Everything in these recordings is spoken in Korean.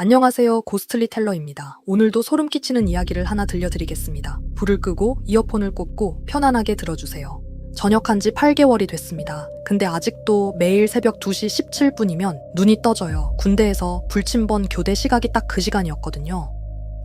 안녕하세요. 고스트리 텔러입니다. 오늘도 소름 끼치는 이야기를 하나 들려드리겠습니다. 불을 끄고 이어폰을 꽂고 편안하게 들어주세요. 전역한 지 8개월이 됐습니다. 근데 아직도 매일 새벽 2시 17분이면 눈이 떠져요. 군대에서 불침번 교대 시각이 딱 그 시간이었거든요.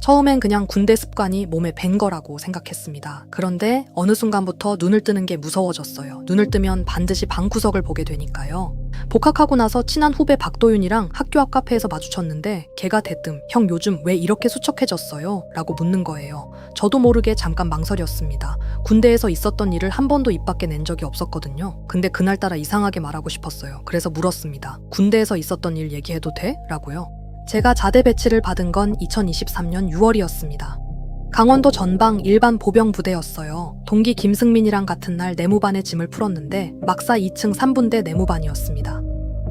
처음엔 그냥 군대 습관이 몸에 밴 거라고 생각했습니다. 그런데 어느 순간부터 눈을 뜨는 게 무서워졌어요. 눈을 뜨면 반드시 방구석을 보게 되니까요. 복학하고 나서 친한 후배 박도윤이랑 학교 앞 카페에서 마주쳤는데 걔가 대뜸 "형 요즘 왜 이렇게 수척해졌어요?" 라고 묻는 거예요. 저도 모르게 잠깐 망설였습니다. 군대에서 있었던 일을 한 번도 입 밖에 낸 적이 없었거든요. 근데 그날따라 이상하게 말하고 싶었어요. 그래서 물었습니다. "군대에서 있었던 일 얘기해도 돼?" 라고요. 제가 자대 배치를 받은 건 2023년 6월이었습니다. 강원도 전방 일반 보병 부대였어요. 동기 김승민이랑 같은 날 내무반에 짐을 풀었는데 막사 2층 3분대 내무반이었습니다.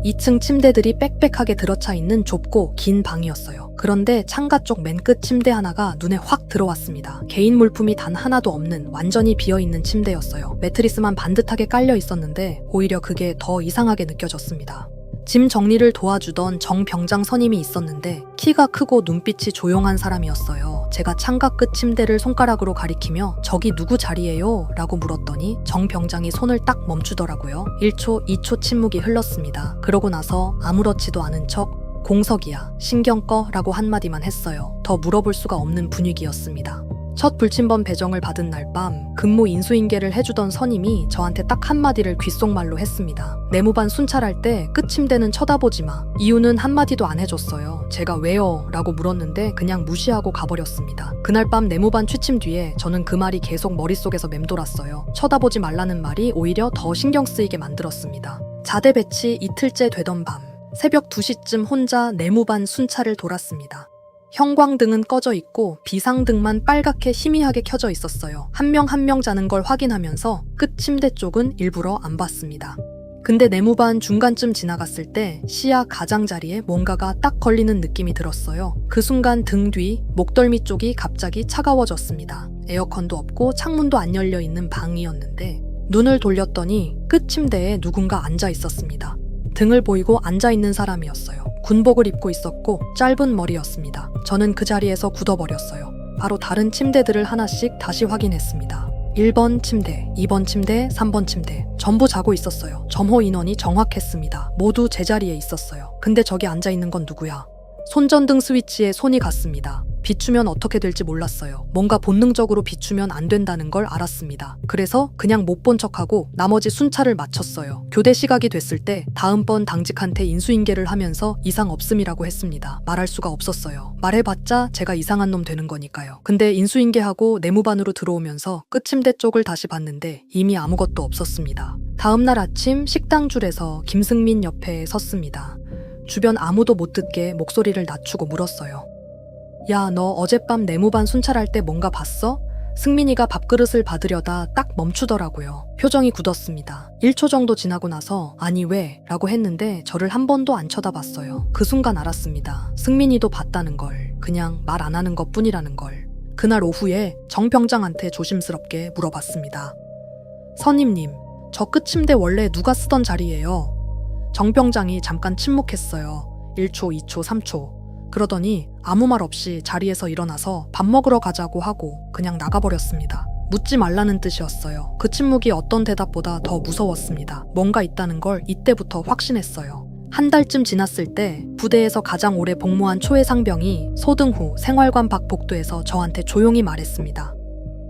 2층 침대들이 빽빽하게 들어차 있는 좁고 긴 방이었어요. 그런데 창가 쪽 맨 끝 침대 하나가 눈에 확 들어왔습니다. 개인 물품이 단 하나도 없는 완전히 비어있는 침대였어요. 매트리스만 반듯하게 깔려 있었는데 오히려 그게 더 이상하게 느껴졌습니다. 짐 정리를 도와주던 정병장 선임이 있었는데 키가 크고 눈빛이 조용한 사람이었어요. 제가 창가 끝 침대를 손가락으로 가리키며 "저기 누구 자리예요?" 라고 물었더니 정병장이 손을 딱 멈추더라고요. 1초, 2초 침묵이 흘렀습니다. 그러고 나서 아무렇지도 않은 척 "공석이야, 신경 꺼" 라고 한마디만 했어요. 더 물어볼 수가 없는 분위기였습니다. 첫 불침번 배정을 받은 날 밤 근무 인수인계를 해주던 선임이 저한테 딱 한마디를 귓속말로 했습니다. "내무반 순찰할 때 끝 침대는 쳐다보지 마." 이유는 한마디도 안 해줬어요. 제가 "왜요?" 라고 물었는데 그냥 무시하고 가버렸습니다. 그날 밤 내무반 취침 뒤에 저는 그 말이 계속 머릿속에서 맴돌았어요. 쳐다보지 말라는 말이 오히려 더 신경 쓰이게 만들었습니다. 자대 배치 이틀째 되던 밤 새벽 2시쯤 혼자 내무반 순찰을 돌았습니다. 형광등은 꺼져 있고 비상등만 빨갛게 희미하게 켜져 있었어요. 한 명 한 명 자는 걸 확인하면서 끝 침대 쪽은 일부러 안 봤습니다. 근데 내무반 중간쯤 지나갔을 때 시야 가장자리에 뭔가가 딱 걸리는 느낌이 들었어요. 그 순간 등 뒤, 목덜미 쪽이 갑자기 차가워졌습니다. 에어컨도 없고 창문도 안 열려 있는 방이었는데 눈을 돌렸더니 끝 침대에 누군가 앉아 있었습니다. 등을 보이고 앉아 있는 사람이었어요. 군복을 입고 있었고 짧은 머리였습니다. 저는 그 자리에서 굳어버렸어요. 바로 다른 침대들을 하나씩 다시 확인했습니다. 1번 침대, 2번 침대, 3번 침대 전부 자고 있었어요. 점호 인원이 정확했습니다. 모두 제자리에 있었어요. 근데 저기 앉아있는 건 누구야? 손전등 스위치에 손이 갔습니다. 비추면 어떻게 될지 몰랐어요. 뭔가 본능적으로 비추면 안 된다는 걸 알았습니다. 그래서 그냥 못 본 척하고 나머지 순찰을 마쳤어요. 교대 시각이 됐을 때 다음번 당직한테 인수인계를 하면서 "이상 없음이라고 했습니다." 말할 수가 없었어요. 말해봤자 제가 이상한 놈 되는 거니까요. 근데 인수인계하고 내무반으로 들어오면서 끝 침대 쪽을 다시 봤는데 이미 아무것도 없었습니다. 다음날 아침 식당 줄에서 김승민 옆에 섰습니다. 주변 아무도 못 듣게 목소리를 낮추고 물었어요. "야, 너 어젯밤 내무반 순찰할 때 뭔가 봤어?" 승민이가 밥그릇을 받으려다 딱 멈추더라고요. 표정이 굳었습니다. 1초 정도 지나고 나서 "아니 왜?" 라고 했는데 저를 한 번도 안 쳐다봤어요. 그 순간 알았습니다. 승민이도 봤다는 걸. 그냥 말 안 하는 것 뿐이라는 걸. 그날 오후에 정병장한테 조심스럽게 물어봤습니다. "선임님, 저 끝 침대 원래 누가 쓰던 자리예요?" 정병장이 잠깐 침묵했어요. 1초, 2초, 3초. 그러더니 아무 말 없이 자리에서 일어나서 "밥 먹으러 가자고" 하고 그냥 나가버렸습니다. 묻지 말라는 뜻이었어요. 그 침묵이 어떤 대답보다 더 무서웠습니다. 뭔가 있다는 걸 이때부터 확신했어요. 한 달쯤 지났을 때 부대에서 가장 오래 복무한 초회 상병이 소등 후 생활관 밖 복도에서 저한테 조용히 말했습니다.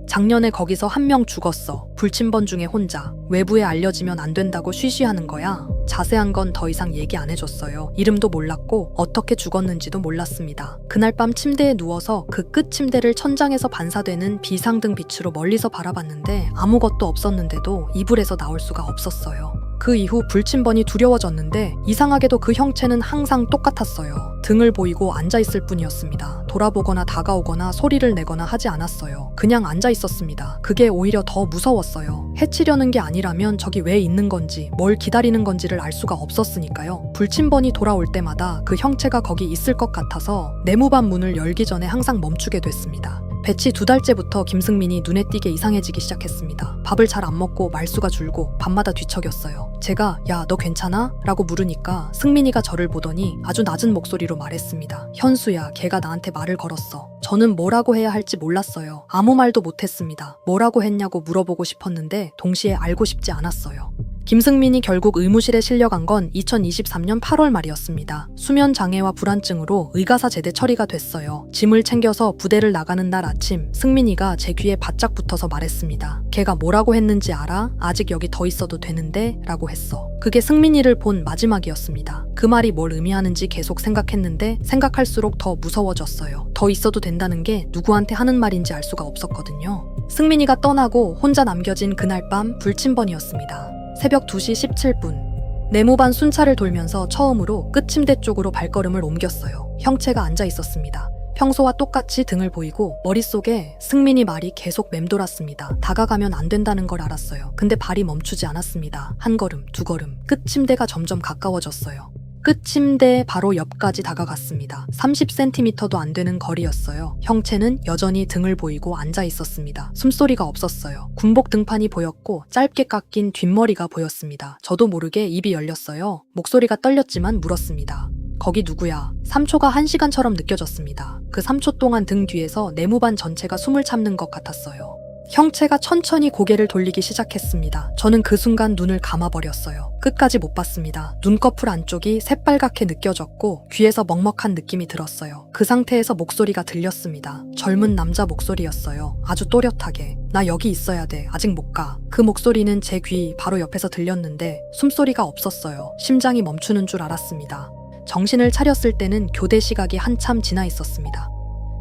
"작년에 거기서 한 명 죽었어. 불침번 중에 혼자. 외부에 알려지면 안 된다고 쉬쉬하는 거야." 자세한 건 더 이상 얘기 안 해줬어요. 이름도 몰랐고 어떻게 죽었는지도 몰랐습니다. 그날 밤 침대에 누워서 그 끝 침대를 천장에서 반사되는 비상등 빛으로 멀리서 바라봤는데 아무것도 없었는데도 이불에서 나올 수가 없었어요. 그 이후 불침번이 두려워졌는데 이상하게도 그 형체는 항상 똑같았어요. 등을 보이고 앉아있을 뿐이었습니다. 돌아보거나 다가오거나 소리를 내거나 하지 않았어요. 그냥 앉아있었습니다. 그게 오히려 더 무서웠어요. 해치려는 게 아니라면 저기 왜 있는 건지 뭘 기다리는 건지를 알 수가 없었으니까요. 불침번이 돌아올 때마다 그 형체가 거기 있을 것 같아서 내무반 문을 열기 전에 항상 멈추게 됐습니다. 배치 2달째부터 김승민이 눈에 띄게 이상해지기 시작했습니다. 밥을 잘 안 먹고 말수가 줄고 밤마다 뒤척였어요. 제가 야, 너 괜찮아? 라고 물으니까 승민이가 저를 보더니 아주 낮은 목소리로 말했습니다. 현수야, 걔가 나한테 말을 걸었어. 저는 뭐라고 해야 할지 몰랐어요. 아무 말도 못했습니다. 뭐라고 했냐고 물어보고 싶었는데 동시에 알고 싶지 않았어요. 김승민이 결국 의무실에 실려간 건 2023년 8월 말이었습니다. 수면 장애와 불안증으로 의가사 제대 처리가 됐어요. 짐을 챙겨서 부대를 나가는 날 아침, 승민이가 제 귀에 바짝 붙어서 말했습니다. 걔가 뭐라고 했는지 알아? 아직 여기 더 있어도 되는데? 라고 했어. 그게 승민이를 본 마지막이었습니다. 그 말이 뭘 의미하는지 계속 생각했는데 생각할수록 더 무서워졌어요. 더 있어도 된다는 게 누구한테 하는 말인지 알 수가 없었거든요. 승민이가 떠나고 혼자 남겨진 그날 밤 불침번이었습니다. 새벽 2시 17분. 네모반 순찰을 돌면서 처음으로 끝침대 쪽으로 발걸음을 옮겼어요. 형체가 앉아 있었습니다. 평소와 똑같이 등을 보이고 머릿속에 승민이 말이 계속 맴돌았습니다. 다가가면 안 된다는 걸 알았어요. 근데 발이 멈추지 않았습니다. 한 걸음, 두 걸음. 끝침대가 점점 가까워졌어요. 끝침대 바로 옆까지 다가갔습니다. 30cm도 안 되는 거리였어요. 형체는 여전히 등을 보이고 앉아 있었습니다. 숨소리가 없었어요. 군복 등판이 보였고 짧게 깎인 뒷머리가 보였습니다. 저도 모르게 입이 열렸어요. 목소리가 떨렸지만 물었습니다. 거기 누구야? 3초가 1시간처럼 느껴졌습니다. 그 3초 동안 등 뒤에서 네모반 전체가 숨을 참는 것 같았어요. 형체가 천천히 고개를 돌리기 시작했습니다. 저는 그 순간 눈을 감아버렸어요. 끝까지 못 봤습니다. 눈꺼풀 안쪽이 새빨갛게 느껴졌고 귀에서 먹먹한 느낌이 들었어요. 그 상태에서 목소리가 들렸습니다. 젊은 남자 목소리였어요. 아주 또렷하게. 나 여기 있어야 돼. 아직 못 가. 그 목소리는 제 귀 바로 옆에서 들렸는데 숨소리가 없었어요. 심장이 멈추는 줄 알았습니다. 정신을 차렸을 때는 교대 시각이 한참 지나 있었습니다.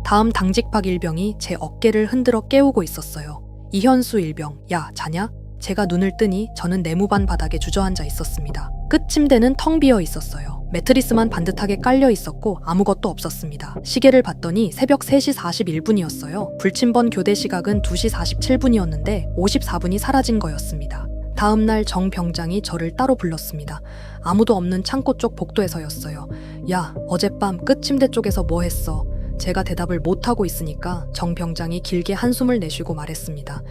다음 당직박 일병이 제 어깨를 흔들어 깨우고 있었어요. 이현수 일병, 야, 자냐? 제가 눈을 뜨니 저는 네모반 바닥에 주저앉아 있었습니다. 끝침대는 텅 비어 있었어요. 매트리스만 반듯하게 깔려 있었고 아무것도 없었습니다. 시계를 봤더니 새벽 3시 41분이었어요. 불침번 교대 시각은 2시 47분이었는데 54분이 사라진 거였습니다. 다음날 정 병장이 저를 따로 불렀습니다. 아무도 없는 창고 쪽 복도에서였어요. 야, 어젯밤 끝침대 쪽에서 뭐 했어? 제가 대답을 못하고 있으니까 정 병장이 길게 한숨을 내쉬고 말했습니다.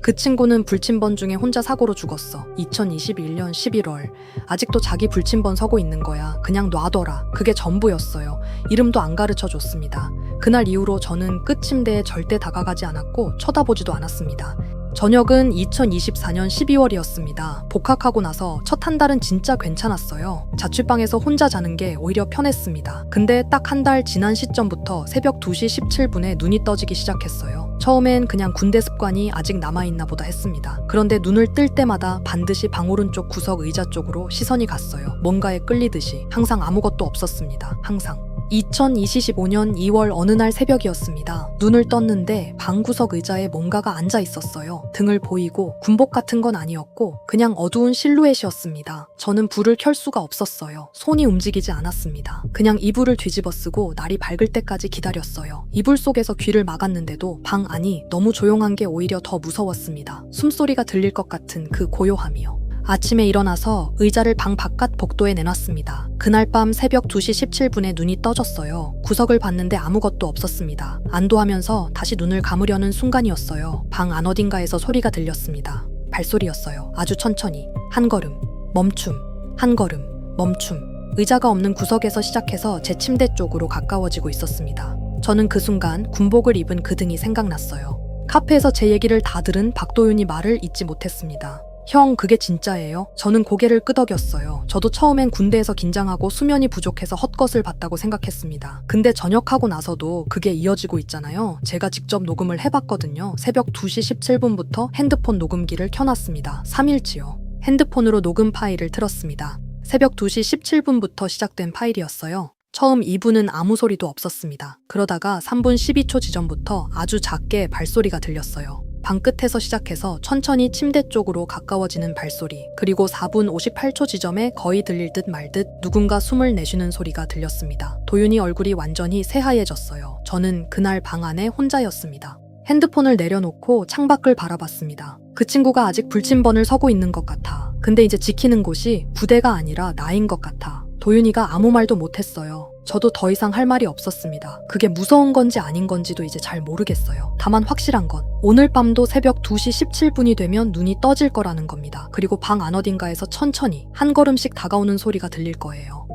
그 친구는 불침번 중에 혼자 사고로 죽었어. 2021년 11월. 아직도 자기 불침번 서고 있는 거야. 그냥 놔둬라. 그게 전부였어요. 이름도 안 가르쳐 줬습니다. 그날 이후로 저는 끝침대에 절대 다가가지 않았고 쳐다보지도 않았습니다. 저녁은 2024년 12월이었습니다. 복학하고 나서 첫 한 달은 진짜 괜찮았어요. 자취방에서 혼자 자는 게 오히려 편했습니다. 근데 딱 한 달 지난 시점부터 새벽 2시 17분에 눈이 떠지기 시작했어요. 처음엔 그냥 군대 습관이 아직 남아있나 보다 했습니다. 그런데 눈을 뜰 때마다 반드시 방 오른쪽 구석 의자 쪽으로 시선이 갔어요. 뭔가에 끌리듯이. 항상 아무것도 없었습니다. 항상. 2025년 2월 어느 날 새벽이었습니다. 눈을 떴는데 방구석 의자에 뭔가가 앉아 있었어요. 등을 보이고 군복 같은 건 아니었고 그냥 어두운 실루엣이었습니다. 저는 불을 켤 수가 없었어요. 손이 움직이지 않았습니다. 그냥 이불을 뒤집어 쓰고 날이 밝을 때까지 기다렸어요. 이불 속에서 귀를 막았는데도 방 안이 너무 조용한 게 오히려 더 무서웠습니다. 숨소리가 들릴 것 같은 그 고요함이요. 아침에 일어나서 의자를 방 바깥 복도에 내놨습니다. 그날 밤 새벽 2시 17분에 눈이 떠졌어요. 구석을 봤는데 아무것도 없었습니다. 안도하면서 다시 눈을 감으려는 순간이었어요. 방 안 어딘가에서 소리가 들렸습니다. 발소리였어요. 아주 천천히. 한 걸음, 멈춤, 한 걸음, 멈춤. 의자가 없는 구석에서 시작해서 제 침대 쪽으로 가까워지고 있었습니다. 저는 그 순간 군복을 입은 그 등이 생각났어요. 카페에서 제 얘기를 다 들은 박도윤이 말을 잊지 못했습니다. 형, 그게 진짜예요? 저는 고개를 끄덕였어요. 저도 처음엔 군대에서 긴장하고 수면이 부족해서 헛것을 봤다고 생각했습니다. 근데 전역하고 나서도 그게 이어지고 있잖아요. 제가 직접 녹음을 해봤거든요. 새벽 2시 17분부터 핸드폰 녹음기를 켜놨습니다. 3일치요. 핸드폰으로 녹음 파일을 틀었습니다. 새벽 2시 17분부터 시작된 파일이었어요. 처음 2분은 아무 소리도 없었습니다. 그러다가 3분 12초 지점부터 아주 작게 발소리가 들렸어요. 방 끝에서 시작해서 천천히 침대 쪽으로 가까워지는 발소리, 그리고 4분 58초 지점에 거의 들릴 듯 말 듯 누군가 숨을 내쉬는 소리가 들렸습니다. 도윤이 얼굴이 완전히 새하얘졌어요. 저는 그날 방 안에 혼자였습니다. 핸드폰을 내려놓고 창밖을 바라봤습니다. 그 친구가 아직 불침번을 서고 있는 것 같아. 근데 이제 지키는 곳이 부대가 아니라 나인 것 같아. 도윤이가 아무 말도 못했어요. 저도 더 이상 할 말이 없었습니다. 그게 무서운 건지 아닌 건지도 이제 잘 모르겠어요. 다만 확실한 건 오늘 밤도 새벽 2시 17분이 되면 눈이 떠질 거라는 겁니다. 그리고 방 안 어딘가에서 천천히 한 걸음씩 다가오는 소리가 들릴 거예요.